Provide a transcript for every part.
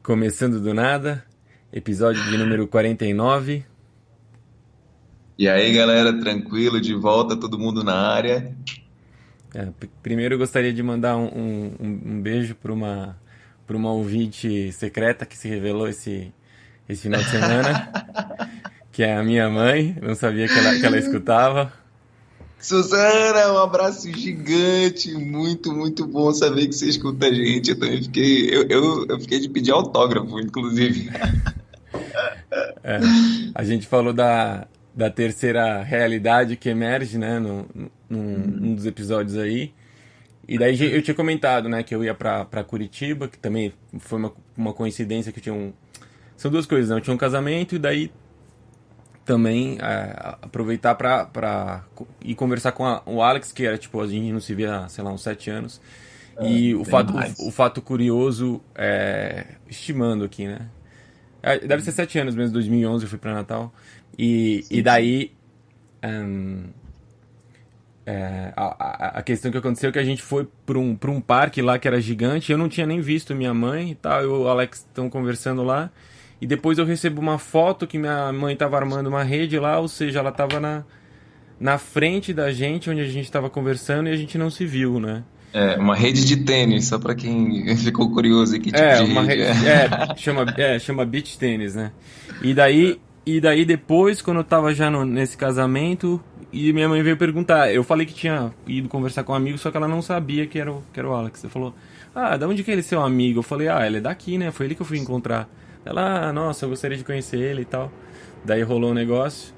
Começando do nada, episódio de número 49. E aí, galera, tranquilo, de volta, todo mundo na área. Primeiro eu gostaria de mandar um beijo para uma ouvinte secreta que se revelou esse final de semana, que é a minha mãe. Não sabia que ela escutava. Suzana, um abraço gigante, muito, muito bom saber que você escuta a gente. Eu também fiquei, eu fiquei de pedir autógrafo, inclusive. A gente falou da terceira realidade que emerge, né, num dos episódios aí. E daí eu tinha comentado, né, que eu ia pra Curitiba, que também foi uma coincidência que eu tinha um... São duas coisas, né? Eu tinha um casamento e daí também aproveitar pra ir conversar com o Alex, que era tipo, a gente não se via, sei lá, uns 7 anos. E o Tem fato, mais. o fato curioso, estimando aqui, né? Deve ser 7 anos mesmo, 2011 eu fui pra Natal. E Sim, sim. daí a questão que aconteceu é que a gente foi pra um parque lá que era gigante. Eu não tinha nem visto minha mãe e tal. Eu e o Alex estão conversando lá. E depois eu recebo uma foto que minha mãe tava armando uma rede lá. Ou seja, ela tava na frente da gente, onde a gente tava conversando, e a gente não se viu, né? É, uma rede de tênis, só para quem ficou curioso, e que tipo É, de rede é. chama beach tênis, né? E daí depois, quando eu tava já nesse casamento, e minha mãe veio perguntar, eu falei que tinha ido conversar com um amigo, só que ela não sabia que era o Alex. Ela falou, da onde que ele é seu amigo? Eu falei, ele é daqui, né? Foi ele que eu fui encontrar. Ela, nossa, eu gostaria de conhecer ele e tal. Daí rolou um negócio,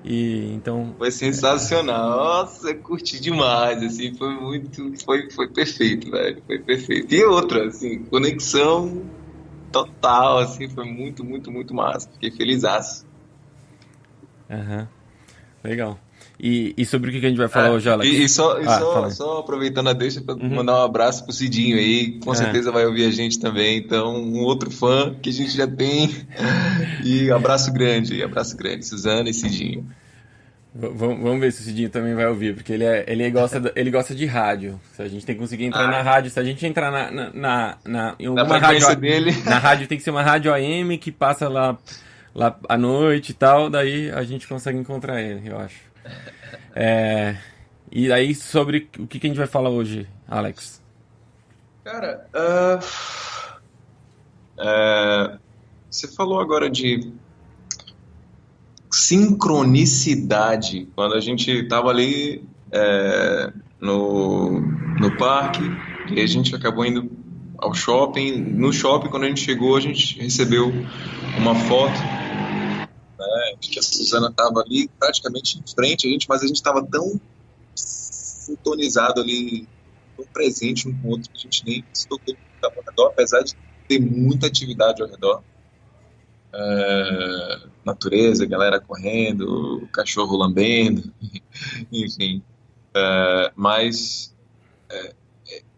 e então, Foi sensacional. Nossa, curti demais, assim, foi muito, foi perfeito, velho, foi perfeito. E outra, assim, conexão total, assim, foi muito, muito, muito massa. Fiquei felizaço. aham, legal. E sobre o que a gente vai falar É, hoje, e, Alex? e só, e só, Fala aí. só aproveitando a deixa para Uhum. mandar um abraço pro Cidinho aí, com Ah, certeza vai ouvir a gente também, então um outro fã que a gente já tem. E abraço grande, Suzana e Cidinho. vamos ver se o Cidinho também vai ouvir, porque ele gosta de rádio. Se a gente tem que conseguir entrar na Ah, rádio, se a gente entrar em na alguma rádio, frequência dele. na rádio tem que ser uma rádio AM que passa lá à noite e tal, daí a gente consegue encontrar ele, eu acho. É, e aí sobre o que a gente vai falar hoje, Alex? Cara, você falou agora de sincronicidade. Quando a gente estava ali no parque, e a gente acabou indo ao shopping. No shopping, quando a gente chegou, a gente recebeu uma foto, de que a Suzana estava ali praticamente em frente a gente, mas a gente estava tão sintonizado ali, tão presente um com o outro, que a gente nem se tocou muito ao redor, apesar de ter muita atividade ao redor. Natureza, galera correndo, cachorro lambendo, enfim. Mas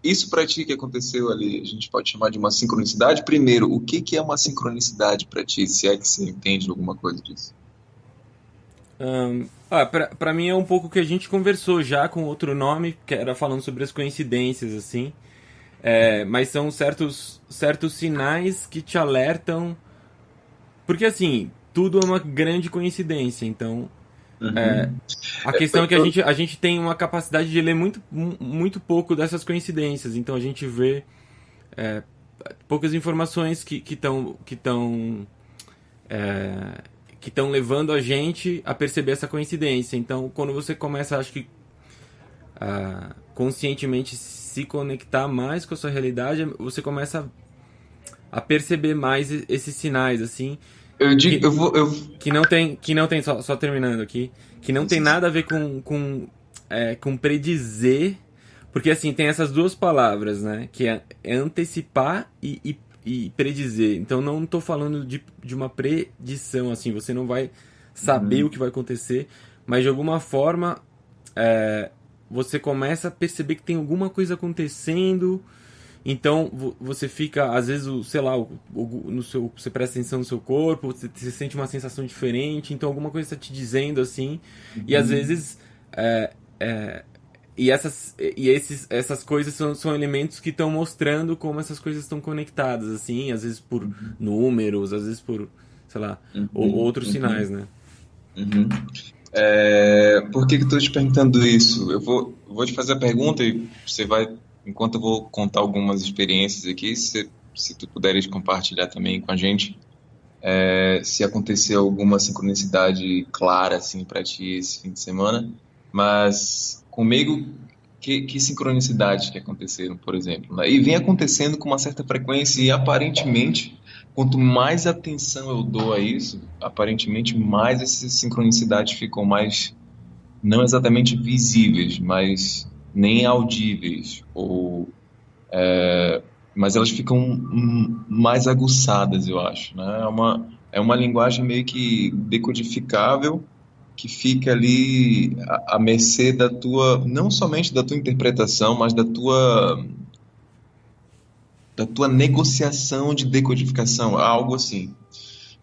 isso para ti que aconteceu ali, a gente pode chamar de uma sincronicidade? Primeiro, o que que é uma sincronicidade para ti, se é que você entende alguma coisa disso? Pra mim é um pouco que a gente conversou já com outro nome, que era falando sobre as coincidências, assim. Mas são certos sinais que te alertam. Porque, assim, tudo é uma grande coincidência. Então, Uhum. a questão é que a gente tem uma capacidade de ler muito, muito pouco dessas coincidências. Então, a gente vê poucas informações que estão levando a gente a perceber essa coincidência. Então, quando você começa, acho que conscientemente se conectar mais com a sua realidade, você começa a perceber mais esses sinais, assim, Eu digo, que, eu vou, eu, que não tem só terminando aqui, que não sim, tem sim, sim. nada a ver com predizer, porque assim, tem essas duas palavras, né, que é antecipar e predizer. Então não estou falando de uma predição, assim, você não vai saber o Uhum. que vai acontecer, mas de alguma forma é, você começa a perceber que tem alguma coisa acontecendo. Então você fica, às vezes, sei lá, você presta atenção no seu corpo, você sente uma sensação diferente, então alguma coisa está te dizendo assim, e às Uhum. vezes é, é, essas coisas são elementos que estão mostrando como essas coisas estão conectadas, assim, às vezes por números, às vezes por, sei lá, outros sinais, né? Uhum. Por que eu estou te perguntando isso? Eu vou te fazer a pergunta e você vai, enquanto eu vou contar algumas experiências aqui, se tu puderes compartilhar também com a gente, se aconteceu alguma sincronicidade clara assim para ti esse fim de semana, mas comigo que sincronicidades que aconteceram, por exemplo, né? E vem acontecendo com uma certa frequência e aparentemente quanto mais atenção eu dou a isso, aparentemente mais essas sincronicidades ficam mais não exatamente visíveis, mas nem audíveis ou mas elas ficam mais aguçadas, eu acho, né? É uma linguagem meio que decodificável, que fica ali à mercê da tua, não somente da tua interpretação, mas da tua negociação de decodificação, algo assim.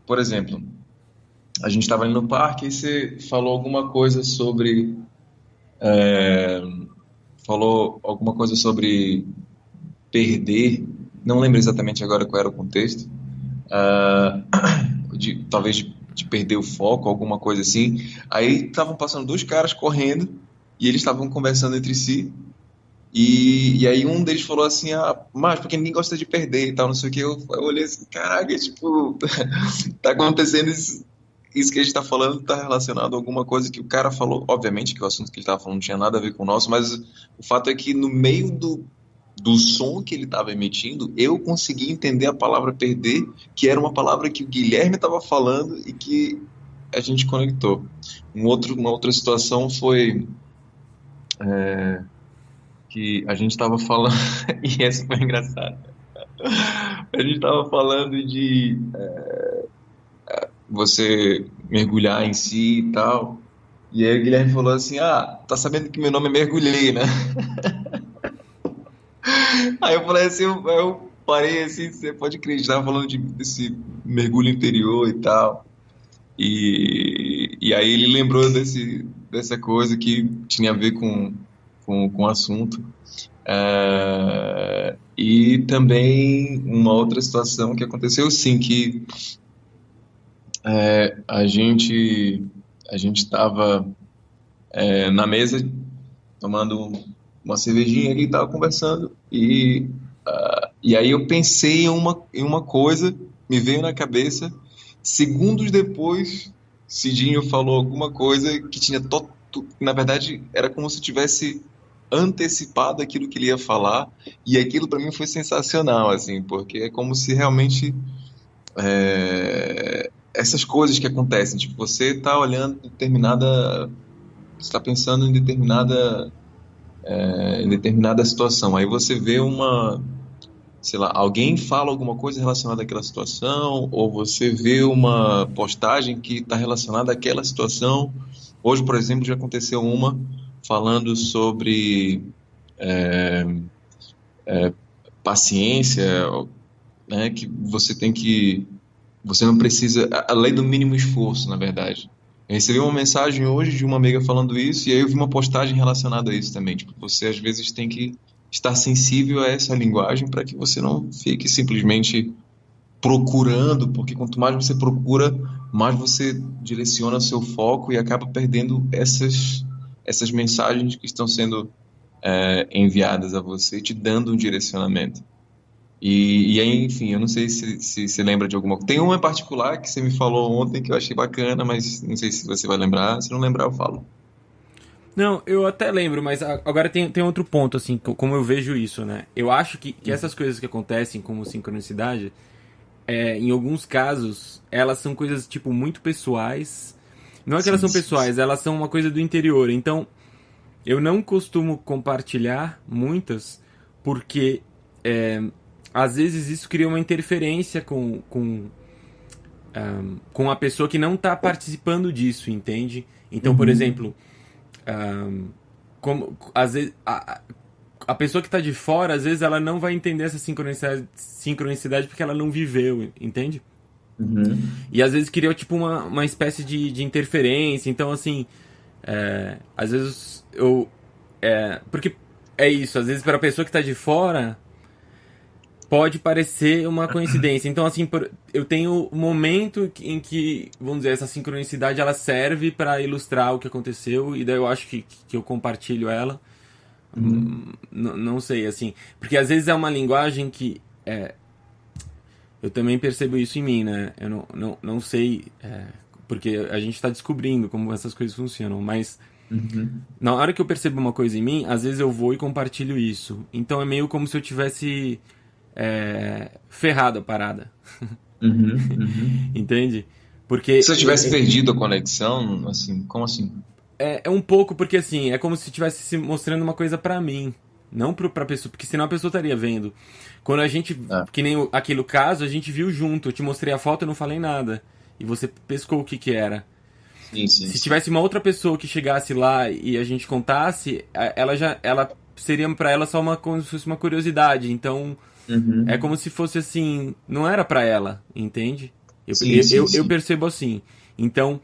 Por exemplo, a gente estava ali no parque e você falou alguma coisa sobre perder, não lembro exatamente agora qual era o contexto, ah, talvez de perder o foco, alguma coisa assim. Aí estavam passando dois caras correndo e eles estavam conversando entre si. E aí um deles falou assim, mas porque ninguém gosta de perder e tal, não sei o que. Eu olhei assim, caraca, tipo, tá acontecendo isso que a gente tá falando tá relacionado a alguma coisa que o cara falou. Obviamente que o assunto que ele tava falando não tinha nada a ver com o nosso, mas o fato é que no meio do som que ele estava emitindo, eu consegui entender a palavra perder, que era uma palavra que o Guilherme estava falando e que a gente conectou. Uma outra situação foi que a gente estava falando, e essa foi engraçada. A gente estava falando de você mergulhar em si e tal. E aí o Guilherme falou assim, tá sabendo que meu nome é Mergulhei, né? Aí eu falei assim, eu parei assim, você pode crer, a gente tava falando desse mergulho interior e tal. E aí ele lembrou dessa coisa que tinha a ver com o assunto. E também uma outra situação que aconteceu, sim, que a gente estava na mesa tomando uma cervejinha ali, tava conversando e aí eu pensei em uma coisa, me veio na cabeça, segundos depois Cidinho falou alguma coisa que tinha na verdade era como se tivesse antecipado aquilo que ele ia falar, e aquilo para mim foi sensacional, assim, porque é como se realmente essas coisas que acontecem, tipo, você está olhando você está pensando em determinada situação. Aí você vê sei lá, alguém fala alguma coisa relacionada àquela situação, ou você vê uma postagem que está relacionada àquela situação. Hoje, por exemplo, já aconteceu uma falando sobre paciência, né, que você não precisa, a lei do mínimo esforço, na verdade. Eu recebi uma mensagem hoje de uma amiga falando isso, e aí eu vi uma postagem relacionada a isso também. Tipo, você às vezes tem que estar sensível a essa linguagem para que você não fique simplesmente procurando, porque quanto mais você procura, mais você direciona seu foco e acaba perdendo essas mensagens que estão sendo enviadas a você, te dando um direcionamento. E aí, enfim, eu não sei se você lembra de alguma coisa. Tem uma em particular que você me falou ontem que eu achei bacana, mas não sei se você vai lembrar. Se não lembrar, eu falo. Não, eu até lembro, mas agora tem outro ponto, assim, como eu vejo isso, né? Eu acho que essas coisas que acontecem como sincronicidade, em alguns casos, elas são coisas, tipo, muito pessoais. Não é que elas são pessoais, elas são uma coisa do interior. Então, eu não costumo compartilhar muitas, porque às vezes isso cria uma interferência com a pessoa que não está participando disso, entende? Então, por exemplo, como, às vezes, a pessoa que está de fora, às vezes ela não vai entender essa sincronicidade porque ela não viveu, entende? E às vezes cria tipo uma espécie de interferência. Então, assim, às vezes Porque é isso, às vezes para a pessoa que tá de fora pode parecer uma coincidência. Então, assim, eu tenho um momento em que, vamos dizer, essa sincronicidade ela serve para ilustrar o que aconteceu, e daí eu acho que eu compartilho ela. Não sei, assim. Porque às vezes é uma linguagem que. Eu também percebo isso em mim, né? Eu não sei. Porque a gente está descobrindo como essas coisas funcionam, mas. Na hora que eu percebo uma coisa em mim, às vezes eu vou e compartilho isso. Então é meio como se eu tivesse ferrado a parada. Entende? Porque Se eu tivesse perdido a conexão, assim, como assim? é um pouco porque assim, é como se estivesse se mostrando uma coisa pra mim, não pra pessoa, porque senão a pessoa estaria vendo. Quando a gente, que nem aquele caso, a gente viu junto, eu te mostrei a foto, eu não falei nada. E você pescou o que era. Sim, Se tivesse uma outra pessoa que chegasse lá e a gente contasse, ela seria pra ela só como se fosse uma curiosidade. Então, é como se fosse assim, não era pra ela, entende? Eu percebo assim. Então,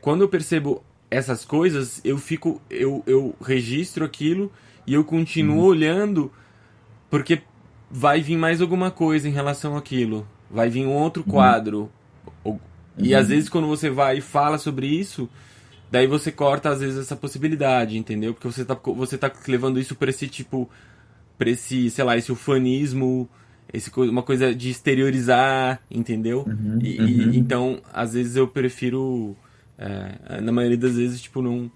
quando eu percebo essas coisas, eu registro aquilo e eu continuo olhando, porque vai vir mais alguma coisa em relação àquilo. Vai vir um outro quadro. E às vezes quando você vai e fala sobre isso, daí você corta às vezes essa possibilidade, entendeu? Porque você tá levando isso pra esse tipo, pra esse, sei lá, esse ufanismo, uma coisa de exteriorizar, entendeu? Então, às vezes eu prefiro, na maioria das vezes, tipo, não...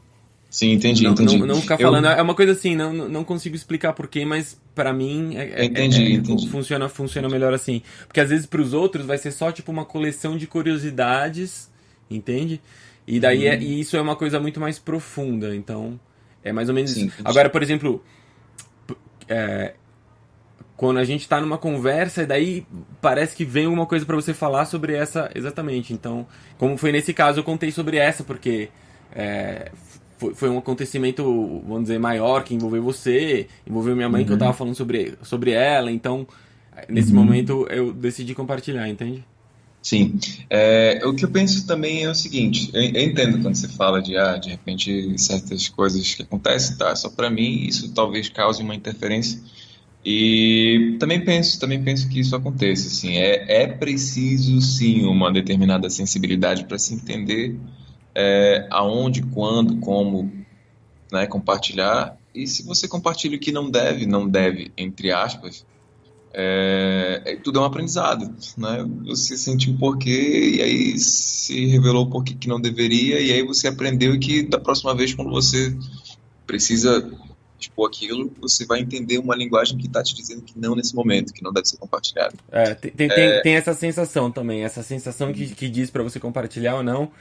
Sim, entendi. Não ficar falando. É uma coisa assim, não consigo explicar porquê, mas pra mim Entendi. funciona melhor assim. Porque às vezes pros outros vai ser só tipo uma coleção de curiosidades, entende? E daí e isso é uma coisa muito mais profunda, então é mais ou menos Sim, isso. Agora, por exemplo, quando a gente tá numa conversa, daí parece que vem alguma coisa pra você falar sobre essa exatamente. Então, como foi nesse caso, eu contei sobre essa, porque foi um acontecimento, vamos dizer, maior, que envolveu você, envolveu minha mãe, que eu tava falando sobre ela, então, nesse momento, eu decidi compartilhar, entende? Sim. O que eu penso também é o seguinte, eu entendo quando você fala de repente, certas coisas que acontecem, tá? Só para mim, isso talvez cause uma interferência. E também penso que isso aconteça, assim, é preciso, sim, uma determinada sensibilidade para se entender aonde, quando, como, né, compartilhar. E se você compartilha o que não deve, entre aspas, tudo é um aprendizado, né? Você sente um porquê e aí se revelou o porquê que não deveria e aí você aprendeu que da próxima vez quando você precisa expor aquilo, você vai entender uma linguagem que está te dizendo que não nesse momento, que não deve ser compartilhado. Tem essa sensação também, essa sensação que diz pra você compartilhar ou não.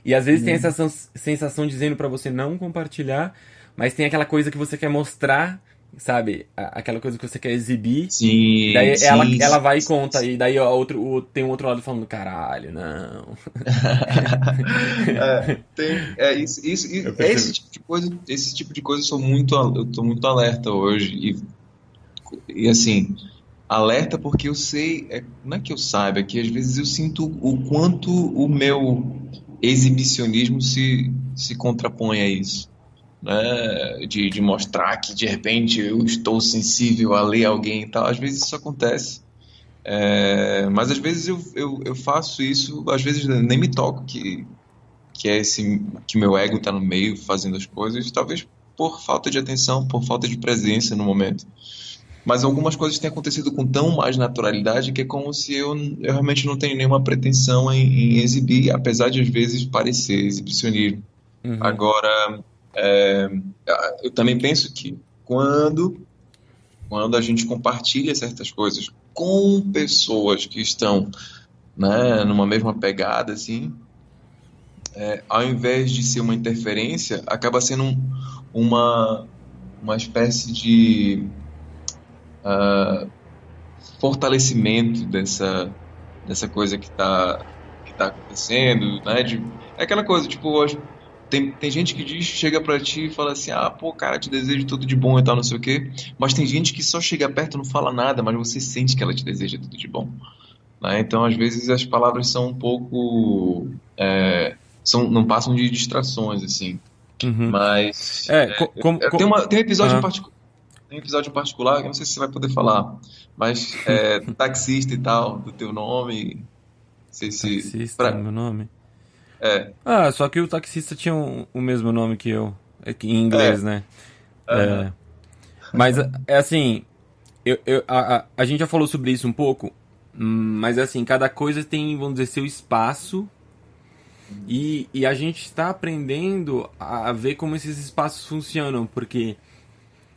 E às vezes tem essa sensação dizendo pra você não compartilhar, mas tem aquela coisa que você quer mostrar, sabe? Aquela coisa que você quer exibir. Sim, E daí sim, ela vai e conta. E daí tem um outro lado falando, caralho, não. esse tipo de coisa eu tô muito alerta hoje e assim, alerta porque eu sei, não é que eu saiba, é que às vezes eu sinto o quanto o meu exibicionismo se contrapõe a isso, né? De mostrar que de repente eu estou sensível a ler alguém e tal. Às vezes isso acontece, mas às vezes eu faço isso, às vezes nem me toco que é que meu ego está no meio fazendo as coisas, talvez por falta de atenção, por falta de presença no momento. Mas algumas coisas têm acontecido com tão mais naturalidade que é como se eu realmente não tenho nenhuma pretensão em exibir, apesar de às vezes parecer exibicionismo. Agora, eu também penso que quando a gente compartilha certas coisas com pessoas que estão, né, numa mesma pegada, assim, ao invés de ser uma interferência, acaba sendo uma espécie de fortalecimento dessa coisa que está acontecendo, né? É aquela coisa, tipo, tem gente que chega pra ti e fala assim, pô, cara, te desejo tudo de bom e tal, não sei o quê, mas tem gente que só chega perto e não fala nada, mas você sente que ela te deseja tudo de bom, né? Então, às vezes, as palavras são um pouco... não passam de distrações, assim. Uhum. Mas É, como... tem um episódio em Aham. particular. Tem um episódio em particular, que eu não sei se você vai poder falar, mas é taxista e tal, do teu nome, não sei se. Taxista, meu nome? É, Ah, só que o taxista tinha o mesmo nome que eu, em é, inglês, né? aham, Mas é assim, a gente já falou sobre isso um pouco, mas é assim, cada coisa tem, vamos dizer, seu espaço e a gente está aprendendo a ver como esses espaços funcionam, porque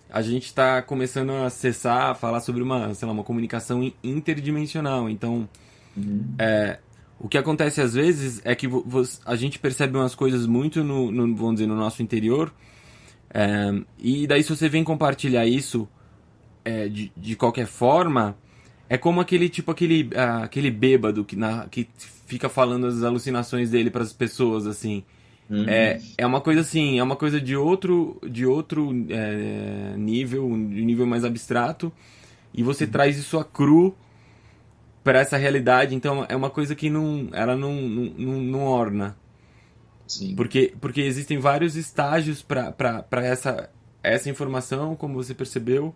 a gente está começando a acessar, a falar sobre uma, sei lá, uma comunicação interdimensional. Então, uhum, o que acontece às vezes é que a gente percebe umas coisas muito vamos dizer, no nosso interior, e daí se você vem compartilhar isso de qualquer forma, é como aquele tipo aquele bêbado que fica falando as alucinações dele para as pessoas assim. uhum, É uma coisa assim, é uma coisa de outro nível, um nível mais abstrato, e você traz isso a cru para essa realidade, então é uma coisa que ela não orna. sim, Porque existem vários estágios para essa informação, como você percebeu,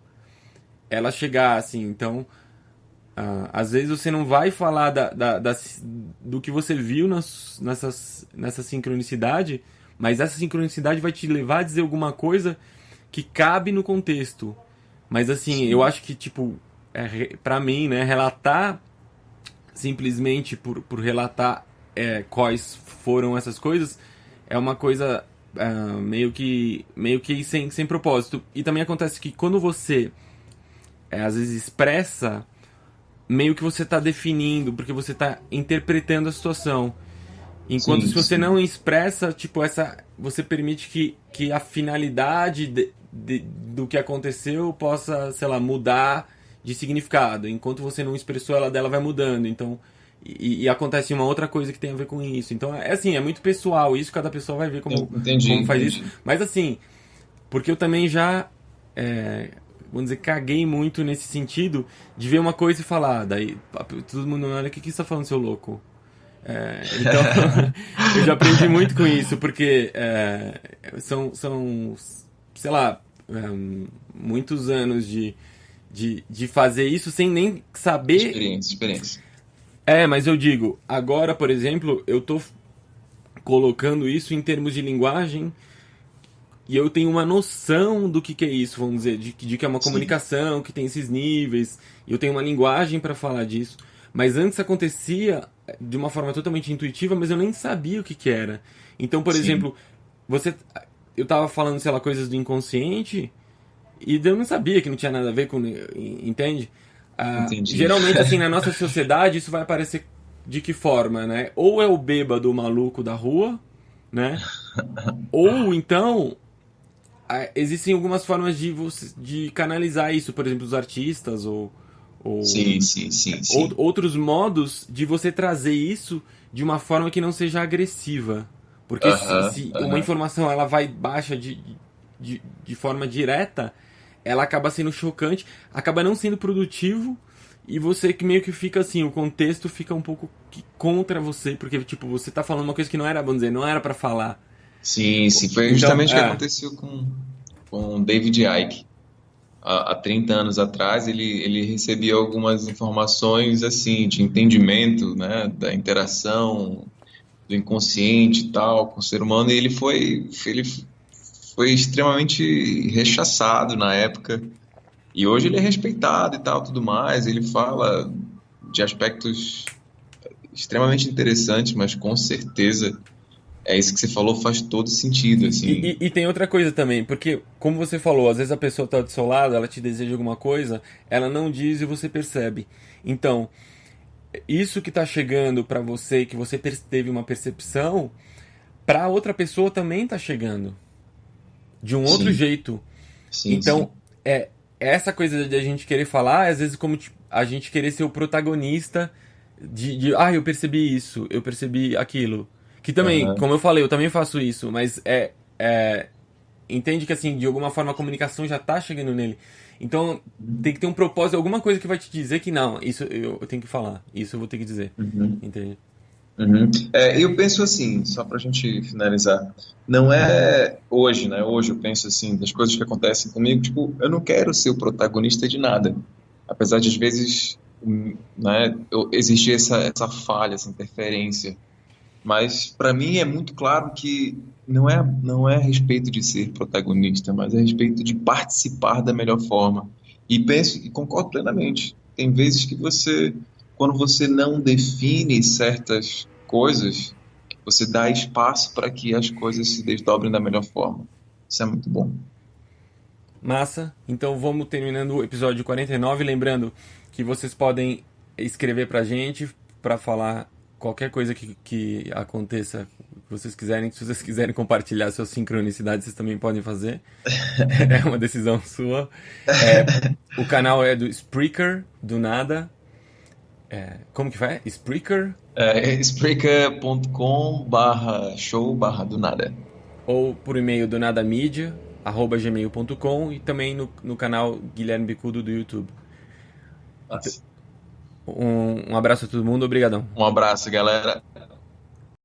ela chegar assim. Então, às vezes você não vai falar do que você viu nessa sincronicidade, mas essa sincronicidade vai te levar a dizer alguma coisa que cabe no contexto. Mas assim, eu sim, acho que, tipo, pra mim, né, relatar simplesmente por relatar quais foram essas coisas é uma coisa meio que sem propósito. E também acontece que quando você às vezes expressa, meio que você está definindo, porque você está interpretando a situação. Enquanto se sim, você não sim. expressa, tipo, você permite que a finalidade do que aconteceu possa, sei lá, mudar de significado. Enquanto você não expressou, ela dela vai mudando. Então, e acontece uma outra coisa que tem a ver com isso. Então, é assim, é muito pessoal. Isso cada pessoa vai ver Entendi, como faz isso. entendi. Mas assim, porque eu também já, vamos dizer, caguei muito nesse sentido de ver uma coisa e falar. Daí todo mundo olha, o que você tá falando, seu louco? Então, eu já aprendi muito com isso, porque são, sei lá, muitos anos de fazer isso sem nem saber. Experiência, experiência. Mas eu digo, agora, por exemplo, eu tô colocando isso em termos de linguagem e eu tenho uma noção do que é isso, vamos dizer, de que é uma Sim. comunicação, que tem esses níveis, e eu tenho uma linguagem para falar disso. Mas antes acontecia de uma forma totalmente intuitiva, mas eu nem sabia o que era. Então, por Sim, exemplo, você eu tava falando, sei lá, coisas do inconsciente e eu não sabia que não tinha nada a ver com, entende? entendi. Geralmente assim, na nossa sociedade isso vai aparecer de que forma, né? Ou é o bêbado maluco da rua, né? Ou então existem algumas formas de canalizar isso, por exemplo, os artistas ou Sim, sim, sim, sim. outros modos de você trazer isso de uma forma que não seja agressiva. Porque Aham, se uma aham. informação ela vai baixa de forma direta, ela acaba sendo chocante, acaba não sendo produtivo e você que meio que fica assim, o contexto fica um pouco contra você, porque tipo, você tá falando uma coisa que não era, vamos dizer, não era pra falar. Sim, sim. Foi Então, justamente o que aconteceu com o David Icke. Há 30 anos atrás, ele recebia algumas informações assim de entendimento, né, da interação do inconsciente e tal com o ser humano, e ele foi extremamente rechaçado na época. E hoje ele é respeitado e tal, tudo mais. Ele fala de aspectos extremamente interessantes, mas com certeza é isso que você falou, faz todo sentido, assim. e tem outra coisa também, porque, como você falou, às vezes a pessoa tá do seu lado, ela te deseja alguma coisa, ela não diz e você percebe. Então, isso que tá chegando pra você, que você teve uma percepção, pra outra pessoa também tá chegando. De um outro Sim, jeito. sim, Então, sim. essa coisa de a gente querer falar, às vezes como tipo, a gente querer ser o protagonista eu percebi isso, eu percebi aquilo. Que também, Aham. como eu falei, eu também faço isso, mas entende que assim, de alguma forma a comunicação já tá chegando nele. Então, tem que ter um propósito, alguma coisa que vai te dizer que não, isso eu tenho que falar, isso eu vou ter que dizer. Uhum. Entende? Uhum. Eu penso assim, só para a gente finalizar, não é hoje, né? Hoje eu penso assim, das coisas que acontecem comigo, tipo, eu não quero ser o protagonista de nada. Apesar de às vezes, né, existir essa falha, essa interferência. Mas para mim é muito claro que não é a respeito de ser protagonista, mas é a respeito de participar da melhor forma. E penso e concordo plenamente. Tem vezes que quando você não define certas coisas, você dá espaço para que as coisas se desdobrem da melhor forma. Isso é muito bom. Massa. Então vamos terminando o episódio 49. Lembrando que vocês podem escrever pra gente pra falar qualquer coisa que aconteça, que vocês quiserem. Se vocês quiserem compartilhar suas sincronicidades, vocês também podem fazer. É uma decisão sua. O canal é do Spreaker, do nada. Como que vai? Spreaker? Spreaker.com/show/do nada. Ou por e-mail do nadamídia@gmail.com e também no canal Guilherme Bicudo do YouTube. Nossa. Um abraço a todo mundo, obrigadão. Um abraço, galera.